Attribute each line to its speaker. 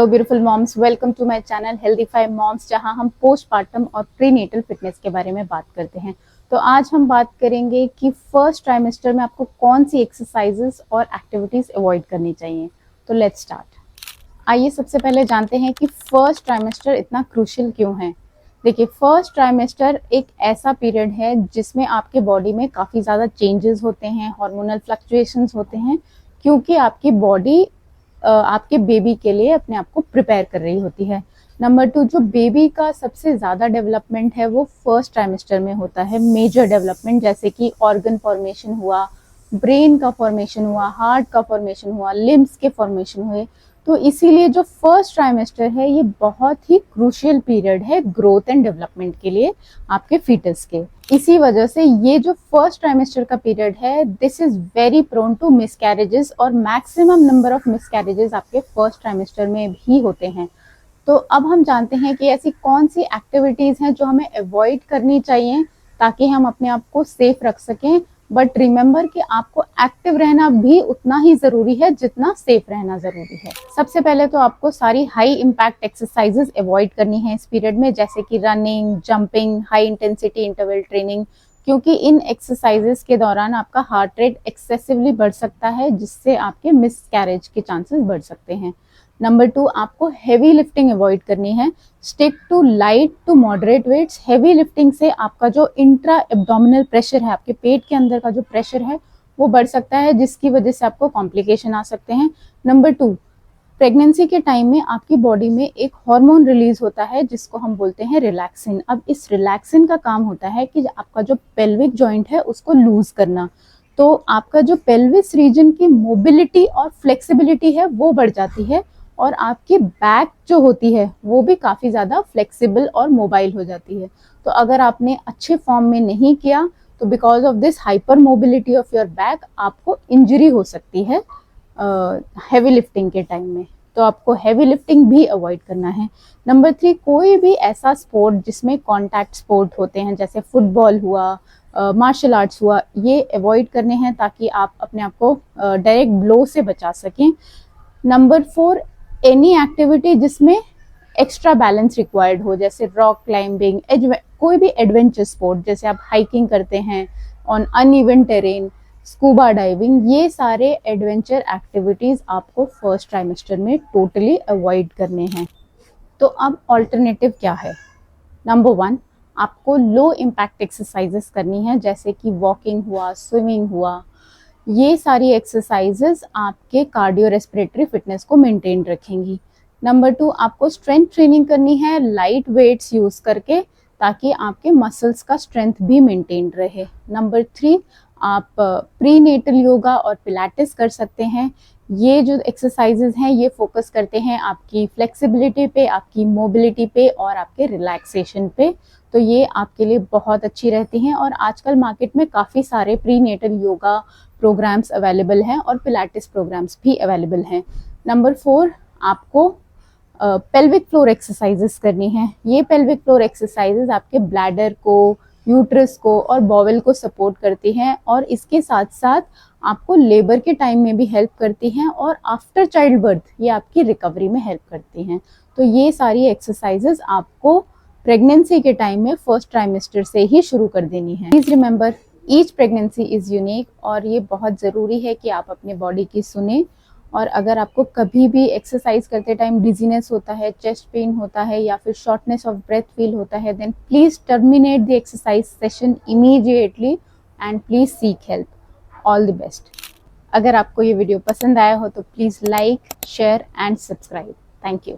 Speaker 1: Hello beautiful moms, welcome to my channel healthify moms, जहां हम postpartum और prenatal fitness के बारे में बात करते हैं। तो आज हम बात करेंगे कि फर्स्ट ट्राइमेस्टर में आपको कौन सी एक्सरसाइजेस और एक्टिविटीज अवॉइड करनी चाहिए। तो लेट्स स्टार्ट। आइए सबसे पहले जानते हैं कि फर्स्ट ट्राइमेस्टर इतना क्रूशियल क्यों है। देखिए, फर्स्ट ट्राइमेस्टर एक ऐसा पीरियड है जिसमें आपके बॉडी में काफ़ी ज़्यादा चेंजेस होते हैं, हार्मोनल फ्लक्चुएशंस होते हैं, क्योंकि आपकी बॉडी आपके बेबी के लिए अपने आप को प्रिपेयर कर रही होती है। नंबर 2, जो बेबी का सबसे ज़्यादा डेवलपमेंट है वो फर्स्ट ट्राइमेस्टर में होता है। मेजर डेवलपमेंट जैसे कि ऑर्गन फॉर्मेशन हुआ, ब्रेन का फॉर्मेशन हुआ, हार्ट का फॉर्मेशन हुआ, लिम्स के फॉर्मेशन हुए। तो इसीलिए जो फर्स्ट ट्राइमेस्टर है ये बहुत ही क्रूशियल पीरियड है ग्रोथ एंड डेवलपमेंट के लिए आपके फीटस के। इसी वजह से ये जो फर्स्ट ट्राइमेस्टर का पीरियड है, this is very prone to miscarriages, और मैक्सिमम नंबर ऑफ मिसकैरेजेस आपके फर्स्ट ट्राइमेस्टर में भी होते हैं। तो अब हम जानते हैं कि ऐसी कौन सी एक्टिविटीज हैं जो हमें अवॉइड करनी चाहिए ताकि हम अपने आप को सेफ रख सकें। बट रिमेंबर कि आपको एक्टिव रहना भी उतना ही जरूरी है जितना सेफ रहना जरूरी है। सबसे पहले तो आपको सारी हाई इम्पैक्ट एक्सरसाइजेस अवॉइड करनी है इस पीरियड में, जैसे कि running, jumping, high intensity interval training, क्योंकि इन एक्सरसाइजेस के दौरान आपका हार्ट रेट एक्सेसिवली बढ़ सकता है, जिससे आपके मिसकैरेज के चांसेस बढ़ सकते हैं। नंबर 2, आपको हेवी लिफ्टिंग अवॉइड करनी है। Stick to light to moderate weights. Heavy lifting से आपका जो इंट्रा एब्डोमिनल प्रेशर है, आपके पेट के अंदर का जो प्रेशर है वो बढ़ सकता है, जिसकी वजह से आपको कॉम्प्लिकेशन आ सकते हैं। नंबर 2, प्रेगनेंसी के टाइम में आपकी बॉडी में एक हार्मोन रिलीज होता है जिसको हम बोलते हैं रिलैक्सिन। अब इस रिलैक्सिन का काम होता है कि आपका जो पेल्विक जॉइंट है उसको लूज करना। तो आपका जो पेल्विस रीजन की मोबिलिटी और फ्लेक्सिबिलिटी है वो बढ़ जाती है, और आपकी बैक जो होती है वो भी काफ़ी ज़्यादा फ्लेक्सिबल और मोबाइल हो जाती है। तो अगर आपने अच्छे फॉर्म में नहीं किया तो because of this hyper mobility of your back आपको इंजरी हो सकती है हेवी लिफ्टिंग के टाइम में। तो आपको हेवी लिफ्टिंग भी अवॉइड करना है। नंबर 3, कोई भी ऐसा स्पोर्ट जिसमें कॉन्टैक्ट स्पोर्ट होते हैं, जैसे फुटबॉल हुआ, मार्शल आर्ट्स हुआ, ये अवॉइड करने हैं ताकि आप अपने आप को डायरेक्ट ब्लो से बचा सकें। नंबर 4, एनी एक्टिविटी जिसमें एक्स्ट्रा बैलेंस रिक्वायर्ड हो, जैसे रॉक क्लाइंबिंग, कोई भी एडवेंचर स्पोर्ट, जैसे आप हाइकिंग करते हैं on uneven terrain, scuba diving, ये सारे एडवेंचर एक्टिविटीज आपको फर्स्ट ट्राइमेस्टर में टोटली अवॉइड करने हैं। तो अब ऑल्टरनेटिव क्या है? नंबर 1, आपको लो इम्पैक्ट एक्सरसाइजेस करनी है, जैसे कि वॉकिंग हुआ, स्विमिंग हुआ। ये सारी एक्सरसाइजेस आपके कार्डियो रेस्पिरेटरी फिटनेस को मेंटेन रखेंगी। नंबर 2, आपको स्ट्रेंथ ट्रेनिंग करनी है लाइट वेट्स यूज करके, ताकि आपके मसल्स का स्ट्रेंथ भी मेंटेन रहे। नंबर 3, आप प्रीनेटल योगा और पिलाटेस कर सकते हैं। ये जो एक्सरसाइजेज हैं ये फोकस करते हैं आपकी फ्लेक्सिबिलिटी पे, आपकी मोबिलिटी पे और आपके रिलैक्सेशन पे। तो ये आपके लिए बहुत अच्छी रहती हैं, और आजकल मार्केट में काफ़ी सारे प्रीनेटल योगा प्रोग्राम्स अवेलेबल हैं और पिलाटेस प्रोग्राम्स भी अवेलेबल हैं। नंबर 4, आपको पेल्विक फ्लोर एक्सरसाइजेस करनी है। ये पेल्विक फ्लोर एक्सरसाइजेस आपके ब्लैडर को, यूट्रस को और बॉवेल को सपोर्ट करती हैं, और इसके साथ साथ आपको लेबर के टाइम में भी हेल्प करती हैं, और आफ्टर चाइल्ड बर्थ ये आपकी रिकवरी में हेल्प करती हैं। तो ये सारी एक्सरसाइजेस आपको प्रेगनेंसी के टाइम में फर्स्ट ट्राइमेस्टर से ही शुरू कर देनी है। Please remember, each pregnancy is unique, और ये बहुत ज़रूरी है कि आप अपने बॉडी की सुने। और अगर आपको कभी भी एक्सरसाइज करते टाइम डिजीनेस होता है, चेस्ट पेन होता है या फिर शॉर्टनेस ऑफ ब्रेथ फील होता है, then please terminate the exercise session immediately and please seek help. All the best. अगर आपको ये वीडियो पसंद आया हो तो please like, share and subscribe. Thank you.